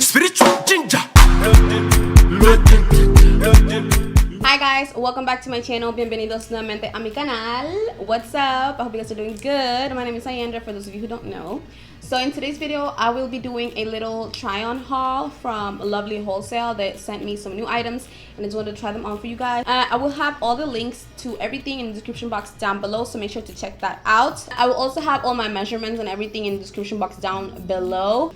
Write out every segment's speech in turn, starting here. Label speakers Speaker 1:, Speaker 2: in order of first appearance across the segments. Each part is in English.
Speaker 1: Spiritual ginger.
Speaker 2: Hi guys, welcome back to my channel. Bienvenidos nuevamente a mi canal. What's up? I hope you guys are doing good. My name is IANDRA, for those of you who don't know. So in today's video, I will be doing a little try-on haul from Lovely Wholesale. They sent me some new items and I just wanted to try them on for you guys. I will have all the links to everything in the description box down below, so make sure to check that out. I will also have all my measurements and everything in the description box down below.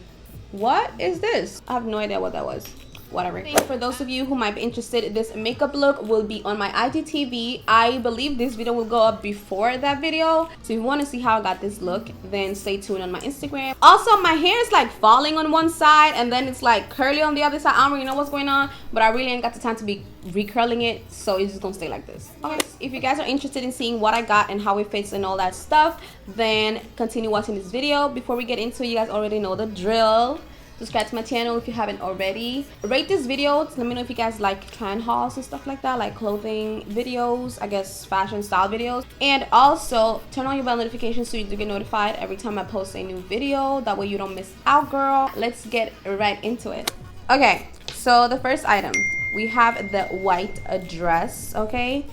Speaker 2: What is this? I have no idea what that was. Whatever. For those of you who might be interested, this makeup look will be on my IGTV. I believe this video will go up before that video, so if you want to see how I got this look, then stay tuned on my Instagram. Also, my hair is like falling on one side and then it's like curly on the other side. I don't really know what's going on, but I really ain't got the time to be recurling it, so it's just gonna stay like this. Okay, if you guys are interested in seeing what I got and how it fits and all that stuff, then continue watching this video. Before we get into it, you guys already know the drill. Subscribe to my channel if you haven't already. Rate this video. Let me know if you guys like trend hauls and stuff like that, like clothing videos, I guess fashion style videos. And also turn on your bell notifications so you do get notified every time I post a new video. That way you don't miss out, girl. Let's get right into it. Okay, so the first item, we have the white dress. Okay,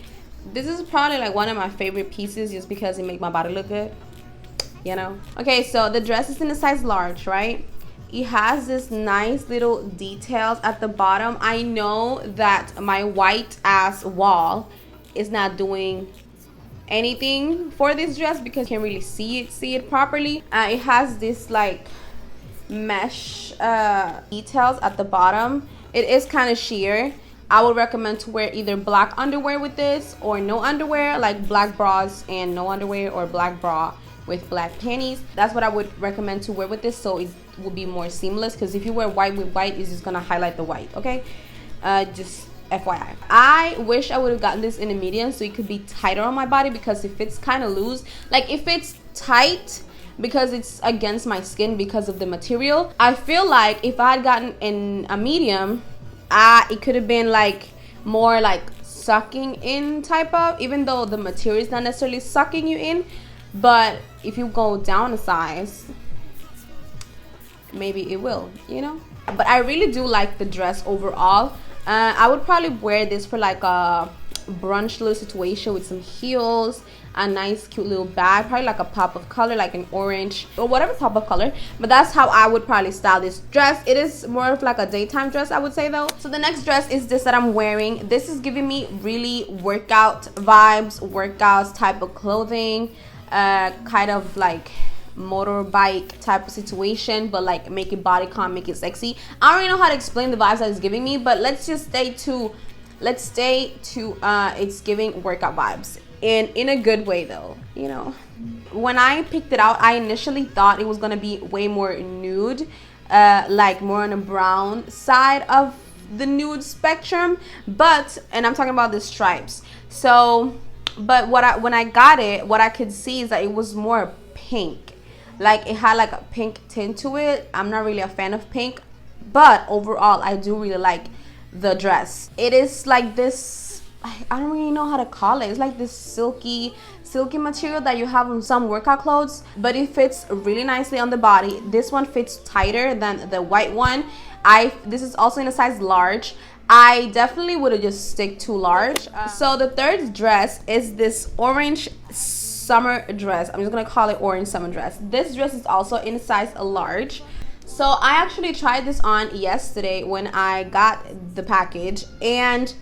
Speaker 2: this is probably like one of my favorite pieces just because it makes my body look good, you know. Okay, so the dress is in a size large, right? It has this nice little details at the bottom. I know that my white ass wall is not doing anything for this dress because you can't really see it properly. It has this like mesh details at the bottom. It is kind of sheer. I would recommend to wear either black underwear with this or no underwear, like black bras and no underwear, or black bra with black panties. That's what I would recommend to wear with this, so it will be more seamless, because if you wear white with white, it's just gonna highlight the white. Okay, just FYI. I wish I would have gotten this in a medium so it could be tighter on my body, because if it's kind of loose, like if it's tight because it's against my skin because of the material, I feel like if I had gotten in a medium, it could have been like more like sucking in type of, even though the material is not necessarily sucking you in. But if you go down a size, maybe it will, you know. But I really do like the dress overall. I would probably wear this for like a brunch little situation with some heels, a nice cute little bag, probably like a pop of color, like an orange or whatever pop of color. But that's how I would probably style this dress. It is more of like a daytime dress, I would say, though. So the next dress is this that I'm wearing. This is giving me really workout vibes, workouts type of clothing. Kind of like motorbike type of situation, but like make it bodycon, make it sexy. I don't really know how to explain the vibes that it's giving me, but let's stay to it's giving workout vibes, and in a good way though, you know. When I picked it out, I initially thought it was gonna be way more nude, like more on the brown side of the nude spectrum, and I'm talking about the stripes. So but when I got it, what I could see is that it was more pink. Like it had like a pink tint to it. I'm not really a fan of pink, but overall I do really like the dress. It is like this, I don't really know how to call it. It's like this silky material that you have on some workout clothes, but it fits really nicely on the body. This one fits tighter than the white one. This is also in a size large. I definitely would have just stick to large. So the third dress is this orange summer dress. I'm just gonna call it orange summer dress. This dress is also in size large. So I actually tried this on yesterday when I got the package, and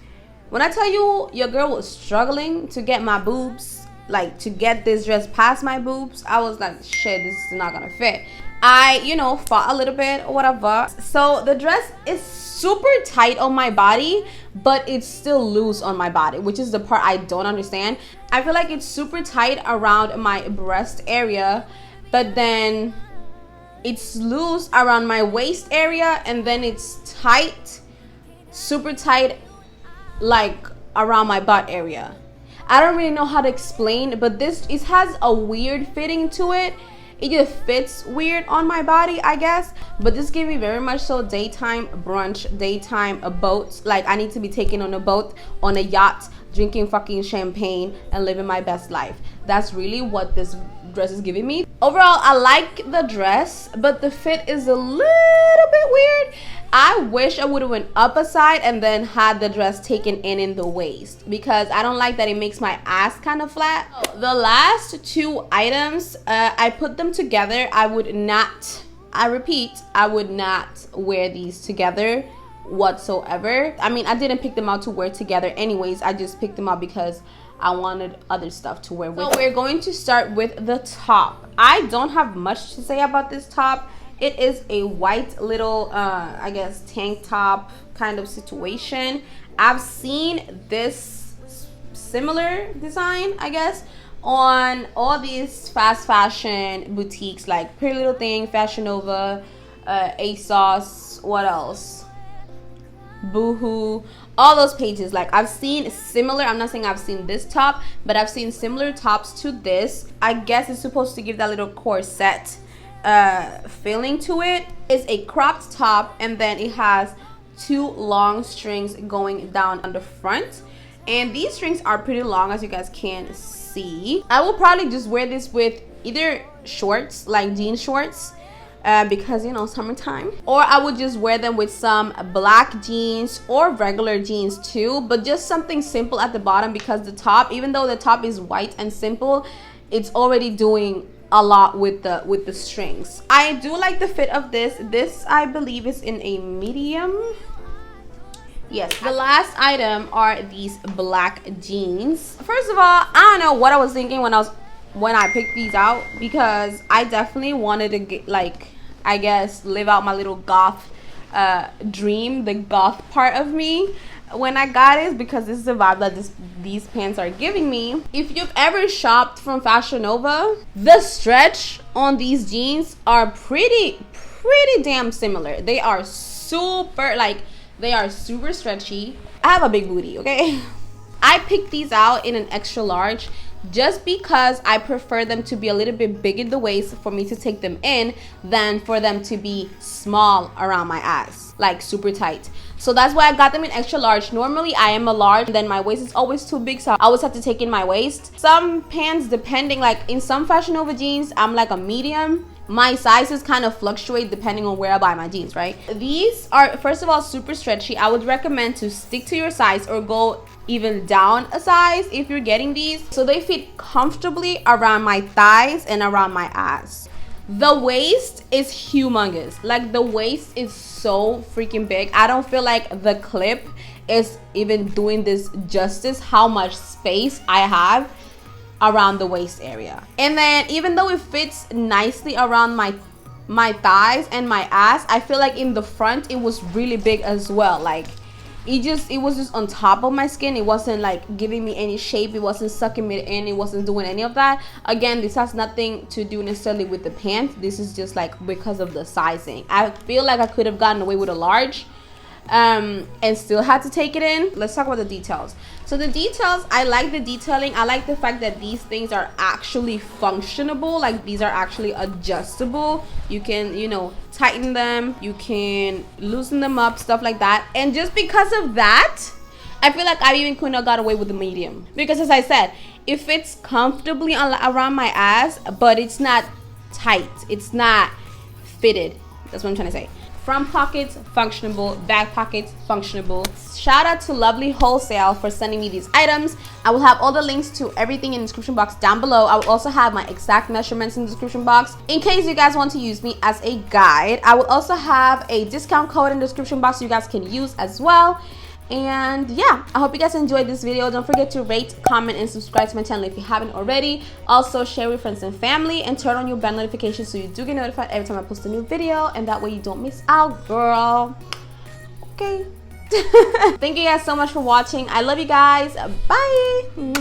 Speaker 2: when I tell you, your girl was struggling to get my boobs, like to get this dress past my boobs, I was like, shit, this is not gonna fit. I, you know, fought a little bit or whatever. So the dress is super tight on my body, but it's still loose on my body, which is the part I don't understand. I feel like it's super tight around my breast area, but then it's loose around my waist area, and then it's tight, super tight, like around my butt area. I don't really know how to explain, but it has a weird fitting to it. It just fits weird on my body, I guess. But this gave me very much so daytime brunch, daytime a boat. Like I need to be taken on a boat, on a yacht, drinking fucking champagne and living my best life. That's really what this dress is giving me. Overall, I like the dress, but the fit is a little bit weird. I wish I would have went up a side and then had the dress taken in the waist, because I don't like that it makes my ass kind of flat. The last two items, I put them together. I would not, I repeat, I would not wear these together whatsoever. I mean, I didn't pick them out to wear together anyways. I just picked them out because I wanted other stuff to wear with. So we're going to start with the top. I don't have much to say about this top. It is a white little, I guess, tank top kind of situation. I've seen this similar design, I guess, on all these fast fashion boutiques like Pretty Little Thing, Fashion Nova, ASOS, what else? Boohoo, all those pages. Like, I've seen similar, I'm not saying I've seen this top, but I've seen similar tops to this. I guess it's supposed to give that little corset feeling to it. It's a cropped top, and then it has two long strings going down on the front, and these strings are pretty long, as you guys can see. I will probably just wear this with either shorts, like jean shorts, because, you know, summertime, or I would just wear them with some black jeans or regular jeans too, but just something simple at the bottom, because the top, even though the top is white and simple, it's already doing a lot with the strings. I do like the fit of this. This, I believe, is in a medium. Yes. The last item are these black jeans. First of all, I don't know what I was thinking when I picked these out, because I definitely wanted to get, like, I guess, live out my little goth dream, the goth part of me when I got it, because this is the vibe that these pants are giving me. If you've ever shopped from Fashion Nova, the stretch on these jeans are pretty damn similar. They are super, like, they are super stretchy. I have a big booty, okay? I picked these out in an extra large just because I prefer them to be a little bit big in the waist for me to take them in, than for them to be small around my ass, like super tight. So that's why I got them in extra large. Normally I am a large, and then my waist is always too big, so I always have to take in my waist. Some pants, depending, like in some Fashion Nova jeans, I'm like a medium. My sizes kind of fluctuate depending on where I buy my jeans, right? These are, first of all, super stretchy. I would recommend to stick to your size or go even down a size if you're getting these, so they fit comfortably around my thighs and around my ass. The waist is humongous. Like, the waist is so freaking big. I don't feel like the clip is even doing this justice, how much space I have around the waist area. And then, even though it fits nicely around my thighs and my ass, I feel like in the front it was really big as well. Like, it was just on top of my skin. It wasn't like giving me any shape. It wasn't sucking me in. It wasn't doing any of that. Again, this has nothing to do necessarily with the pants. This is just like because of the sizing. I feel like I could have gotten away with a large and still had to take it in. Let's talk about the details. So the details, I like the detailing. I like the fact that these things are actually functionable. Like, these are actually adjustable. You can, you know, tighten them, you can loosen them up, stuff like that. And just because of that, I feel like I even couldn't have got away with the medium, because as I said, it fits comfortably around my ass, but it's not tight, it's not fitted. That's what I'm trying to say. Front pockets, functionable. Back pockets, functionable. Shout out to Lovely Wholesale for sending me these items. I will have all the links to everything in the description box down below. I will also have my exact measurements in the description box in case you guys want to use me as a guide. I will also have a discount code in the description box you guys can use as well. And yeah, I hope you guys enjoyed this video. Don't forget to rate, comment, and subscribe to my channel if you haven't already. Also, share with friends and family, and turn on your bell notifications so you do get notified every time I post a new video, and that way you don't miss out, girl. Okay. Thank you guys so much for watching. I love you guys. Bye.